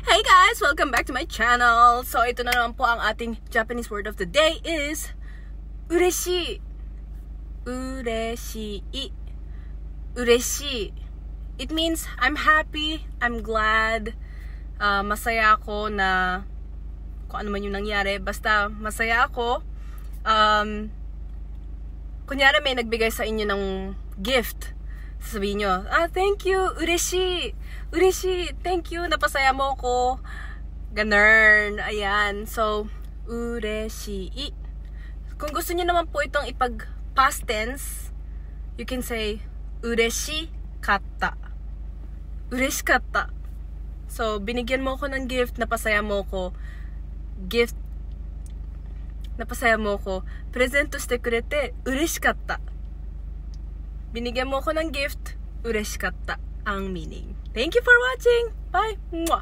Hey guys! Welcome back to my channel! So, ito na naman po ang ating Japanese word of the day is ureshi. Ureshi. Ureshi. It means I'm happy, I'm glad, masaya ako na kung ano man yung nangyari. Basta masaya ako. Kunyari may nagbigay sa inyo ng gift. Sasabihin nyo, thank you, ureshi. Ureshi, thank you, napasaya mo ko. Ganun, ayan. So, ureshi. Kung gusto niyo naman po itong ipag-past tense, you can say, ureshi katta. Ureshi katta. So, binigyan mo ko ng gift, napasaya mo ko. Gift, napasaya mo ko. Presento shite kurete, ureshi katta. Binigyan mo ko ng gift, ureshikatta ang meaning. Thank you for watching. Bye. Mwah.